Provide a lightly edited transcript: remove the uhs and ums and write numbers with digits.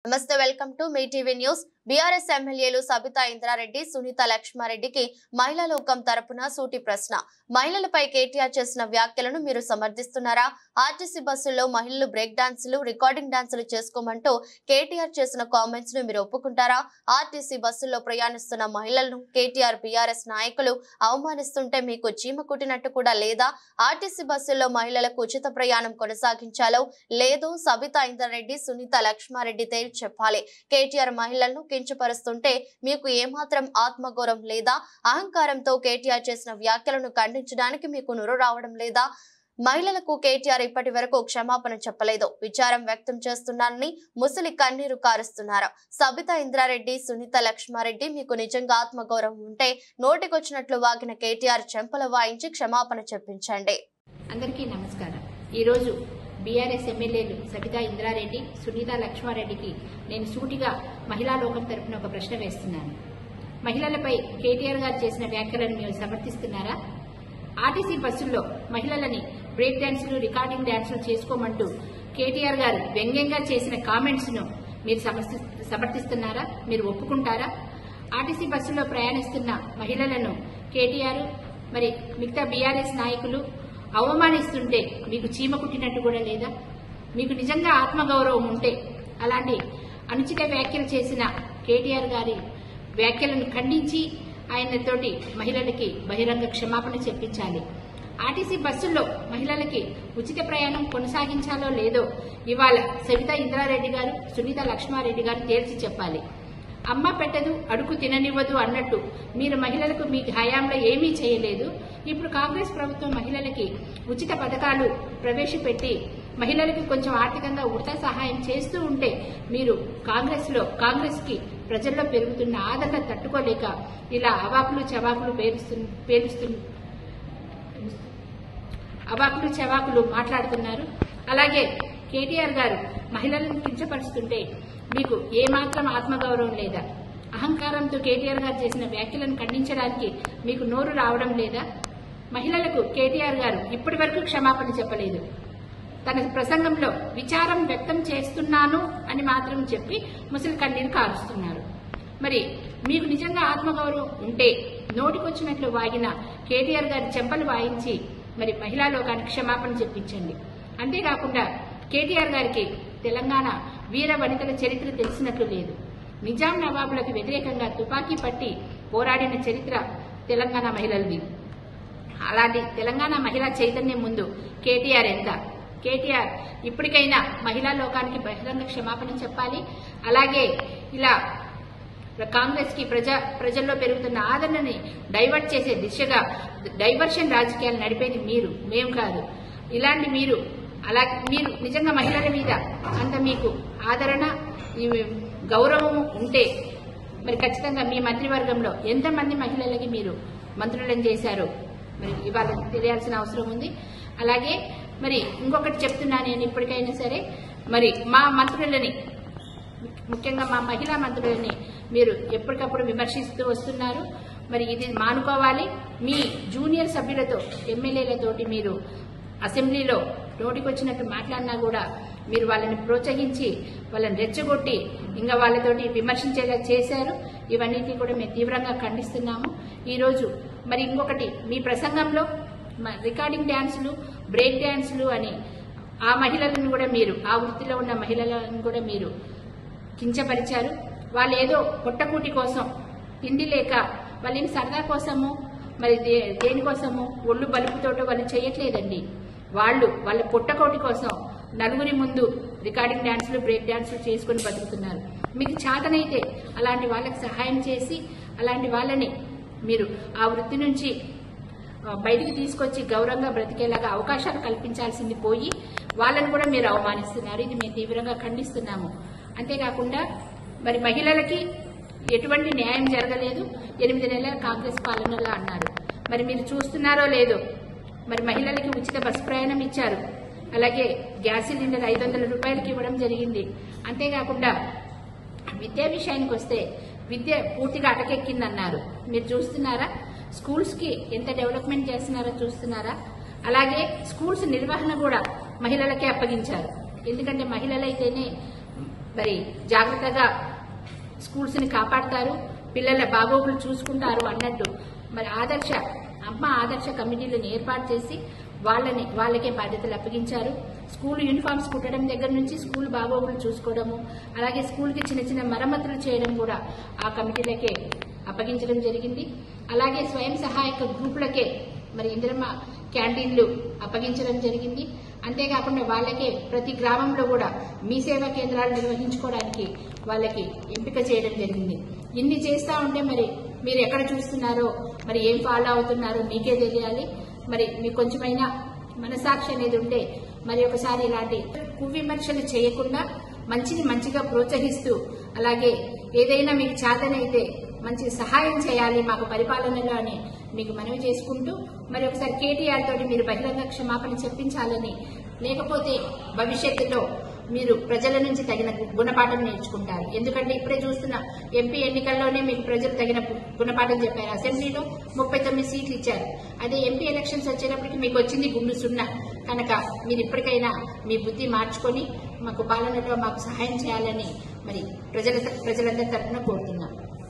నమస్తే welcome to me TV news. BRS ఎమ్మెల్యేలు సబితా ఇంద్రారెడ్డి, సునీత లక్ష్మారెడ్డికి మహిళా లోకం తరపున సూటి ప్రశ్న. మహిళలపై కేటీఆర్ చేసిన వ్యాఖ్యలను మీరు సమర్థిస్తున్నారా? ఆర్టీసీ బస్సుల్లో మహిళలు బ్రేక్ డాన్సులు, రికార్డింగ్ డాన్సులు చేసుకోమంటూ కేటీఆర్ చేసిన కామెంట్స్ ను మీరు ఒప్పుకుంటారా? ఆర్టీసీ బస్సుల్లో ప్రయాణిస్తున్న మహిళలను కేటీఆర్ బీఆర్ఎస్ నాయకులు అవమానిస్తుంటే మీకు చీమ కుట్టినట్టు కూడా లేదా? ఆర్టీసీ బస్సుల్లో మహిళలకు ఉచిత ప్రయాణం కొనసాగించాలో లేదో సబితా ఇంద్రారెడ్డి, సునీత లక్ష్మారెడ్డి తేల్చి చెప్పాలి. కేటీఆర్ మహిళలను కించపరుస్తుంటే మీకు ఏమాత్రం ఆత్మగౌరవం లేదా? అహంకారంతో కేటీఆర్ చేసిన వ్యాఖ్యలను ఖండించడానికి మీకు నోరు రావడం లేదా? మహిళలకు కేటీఆర్ ఇప్పటి వరకు క్షమాపణ చెప్పలేదు. విచారం వ్యక్తం చేస్తున్నారని ముసలి కన్నీరు కారుస్తున్నారు. సబితా ఇంద్రారెడ్డి, సునీత లక్ష్మారెడ్డి, మీకు నిజంగా ఆత్మగౌరవం ఉంటే నోటికొచ్చినట్లు వాగిన కేటీఆర్ చెంపలు వాయించి క్షమాపణ చెప్పించండి. అందరికీ నమస్కారం. ఈరోజు బీఆర్ఎస్ ఎమ్మెల్యేలు సబితా ఇంద్రారెడ్డి, సునీత లక్ష్మారెడ్డికి నేను సూటిగా మహిళా లోకం తరపున ఒక ప్రశ్న వేస్తున్నాను. మహిళలపై కేటీఆర్ గారు చేసిన వ్యాఖ్యలను మీరు సమర్థిస్తున్నారా? ఆర్టీసీ బస్సుల్లో మహిళలని బ్రేక్ డాన్సులు, రికార్డింగ్ డాన్సులు చేసుకోమంటూ కేటీఆర్ గారు వ్యంగ్యంగా చేసిన కామెంట్స్ ను మీరు సమర్థిస్తున్నారా? మీరు ఒప్పుకుంటారా? ఆర్టీసీ బస్సుల్లో ప్రయాణిస్తున్న మహిళలను కేటీఆర్ మరి మిగతా బీఆర్ఎస్ నాయకులు అవమానిస్తుంటే మీకు చీమ కుట్టినట్టు కూడా లేదా? మీకు నిజంగా ఆత్మగౌరవం ఉంటే అలాంటి అనుచిత వ్యాఖ్యలు చేసిన కేటీఆర్ గారి వ్యాఖ్యలను ఖండించి ఆయనతోటి మహిళలకి బహిరంగ క్షమాపణ చెప్పించాలి. ఆర్టీసీ బస్సుల్లో మహిళలకి ఉచిత ప్రయాణం కొనసాగించాలో లేదో ఇవాళ సబితా ఇంద్రారెడ్డి గారు, సునీత లక్ష్మారెడ్డి గారు తేల్చి చెప్పాలి. అమ్మ పెట్టదు, అడుగు తిననివ్వదు అన్నట్టు మీరు మహిళలకు మీ హయాంలో ఏమీ చేయలేదు. ఇప్పుడు కాంగ్రెస్ ప్రభుత్వం మహిళలకి ఉచిత పథకాలు ప్రవేశపెట్టి మహిళలకి కొంచెం ఆర్థికంగా ఉచిత సహాయం చేస్తూ ఉంటే మీరు కాంగ్రెస్ కి ప్రజల్లో పెరుగుతున్న ఆదరణ తట్టుకోలేక ఇలా అవాకులు చెవాకులు మాట్లాడుతున్నారు. అలాగే కేటీఆర్ గారు మహిళలను కించపరుస్తుంటే మీకు ఏమాత్రం ఆత్మగౌరవం లేదా? అహంకారంతో కేటీఆర్ గారు చేసిన వ్యాఖ్యలను ఖండించడానికి మీకు నోరు రావడం లేదా? మహిళలకు కేటీఆర్ గారు ఇప్పటి వరకు క్షమాపణ చెప్పలేదు. తన ప్రసంగంలో విచారం వ్యక్తం చేస్తున్నాను అని మాత్రం చెప్పి ముసలి కన్నీరు కారుస్తున్నారు. మరి మీకు నిజంగా ఆత్మగౌరవం ఉంటే నోటికొచ్చినట్లు వాగిన కేటీఆర్ గారి చెంపలు వాయించి మరి మహిళా లోకానికి క్షమాపణ చెప్పించండి. అంతేకాకుండా కేటీఆర్ గారికి తెలంగాణ వీర వనితల చరిత్ర తెలిసినట్లు లేదు. నిజాం నవాబులకు వ్యతిరేకంగా తుపాకీ పట్టి పోరాడిన చరిత్ర తెలంగాణ మహిళలది. అలాంటి తెలంగాణ మహిళా చైతన్యం ముందు కేటీఆర్ ఎంత? కేటీఆర్ ఇప్పటికైనా మహిళా లోకానికి బహిరంగ క్షమాపణ చెప్పాలి. అలాగే ఇలా కాంగ్రెస్ కి ప్రజల్లో పెరుగుతున్న ఆదరణని డైవర్ట్ చేసే దిశగా డైవర్షన్ రాజకీయాలు నడిపేది మీరు, మేము కాదు. ఇలాంటి మీరు నిజంగా మహిళల మీద అంత మీకు ఆదరణ, గౌరవం ఉంటే మరి ఖచ్చితంగా మీ మంత్రివర్గంలో ఎంతమంది మహిళలకి మీరు మంత్రులను చేశారో మరి ఇవాళ తెలియాల్సిన అవసరం ఉంది. అలాగే మరి ఇంకొకటి చెప్తున్నా, నేను ఇప్పటికైనా సరే మరి మా మంత్రులని, ముఖ్యంగా మా మహిళా మంత్రులని మీరు ఎప్పటికప్పుడు విమర్శిస్తూ వస్తున్నారు. మరి ఇది మానుకోవాలి. మీ జూనియర్ సభ్యులతో, ఎమ్మెల్యేలతోటి మీరు అసెంబ్లీలో నోటికొచ్చినట్టు మాట్లాడినా కూడా మీరు వాళ్ళని ప్రోత్సహించి వాళ్ళని రెచ్చగొట్టి ఇంకా వాళ్ళతోటి విమర్శించేలా చేశారు. ఇవన్నిటినీ కూడా మేము తీవ్రంగా ఖండిస్తున్నాము. ఈరోజు మరి ఇంకొకటి, మీ ప్రసంగంలో రికార్డింగ్ డాన్సులు, బ్రేక్ డాన్సులు అని ఆ మహిళలను కూడా మీరు, ఆ వృత్తిలో ఉన్న మహిళలను కూడా మీరు కించపరిచారు. వాళ్ళు ఏదో పొట్టకూటి కోసం, తిండి లేక, వాళ్ళేం సరదా కోసము మరి దేనికోసము ఒళ్ళు బలుపుతోటో వాళ్ళు చేయట్లేదండి. వాళ్ళ పొట్టకోటి కోసం నలుగురి ముందు రికార్డింగ్ డాన్సులు, బ్రేక్ డాన్సులు చేసుకుని బతుకుతున్నారు. మీకు చేతనైతే అలాంటి వాళ్ళకి సహాయం చేసి అలాంటి వాళ్ళని మీరు ఆ వృత్తి నుంచి బయటికి తీసుకొచ్చి గౌరవంగా బ్రతికేలాగా అవకాశాలు కల్పించాల్సింది పోయి వాళ్ళని కూడా మీరు అవమానిస్తున్నారు. ఇది మేము తీవ్రంగా ఖండిస్తున్నాము. అంతేకాకుండా మరి మహిళలకి ఎటువంటి న్యాయం జరగలేదు, 8 నెలల కాంగ్రెస్ పాలనలో అన్నారు. మరి మీరు చూస్తున్నారో లేదో, మరి మహిళలకి ఉచిత బస్సు ప్రయాణం ఇచ్చారు. అలాగే గ్యాస్ సిలిండర్ 500 రూపాయలకి ఇవ్వడం జరిగింది. అంతేకాకుండా విద్యా విషయానికి వస్తే విద్య పూర్తిగా అటకెక్కిందన్నారు. మీరు చూస్తున్నారా? స్కూల్స్ కి ఎంత డెవలప్మెంట్ చేస్తున్నారో చూస్తున్నారా? అలాగే స్కూల్స్ నిర్వహణ కూడా మహిళలకే అప్పగించారు. ఎందుకంటే మహిళలైతేనే మరి జాగ్రత్తగా స్కూల్స్ ని కాపాడతారు, పిల్లల బాగోగులు చూసుకుంటారు అన్నట్టు మరి అమ్మ ఆదర్శ కమిటీలను ఏర్పాటు చేసి వాళ్ళకే బాధ్యతలు అప్పగించారు. స్కూల్ యూనిఫామ్స్ కుట్టడం దగ్గర నుంచి స్కూల్ బాగోగులు చూసుకోవడము, అలాగే స్కూల్కి చిన్న చిన్న మరమ్మతులు చేయడం కూడా ఆ కమిటీలకే అప్పగించడం జరిగింది. అలాగే స్వయం సహాయక గ్రూపులకే మరి ఇందిరమ్మ క్యాంటీన్లు అప్పగించడం జరిగింది. అంతేకాకుండా వాళ్ళకే ప్రతి గ్రామంలో కూడా మీ సేవా కేంద్రాలు నిర్వహించుకోవడానికి వాళ్ళకి ఎంపిక చేయడం జరిగింది. ఇన్ని చేస్తా ఉంటే మరి మీరు ఎక్కడ చూస్తున్నారో, మరి ఏం ఫాలో అవుతున్నారో మీకే తెలియాలి. మరి మీకు కొంచెమైనా మనసాక్షి అనేది ఉంటే మరి ఒకసారి ఇలాంటి కువిమర్శలు చేయకుండా మంచిని మంచిగా ప్రోత్సహిస్తూ, అలాగే ఏదైనా మీకు చేతనైతే మంచి సహాయం చేయాలి మాకు పరిపాలనలో అని మీకు మనవి చేసుకుంటూ, మరి ఒకసారి కేటీఆర్ తోటి మీరు బహిరంగ క్షమాపణ చెప్పించాలని, లేకపోతే భవిష్యత్తులో మీరు ప్రజల నుంచి తగిన గుణపాఠం నేర్చుకుంటారు. ఎందుకంటే ఇప్పుడే చూస్తున్న ఎంపీ ఎన్నికల్లోనే మీకు ప్రజలు తగిన గుణపాఠం చెప్పారు. అసెంబ్లీలో 39 సీట్లు ఇచ్చారు. అదే ఎంపీ ఎలక్షన్స్ వచ్చేటప్పటికి మీకు వచ్చింది గుండు 0. కనుక మీరు ఇప్పటికైనా మీ బుద్ధి మార్చుకొని మాకు పాలనలో మాకు సహాయం చేయాలని మరి ప్రజలందరి తరఫున కోరుతున్నాను.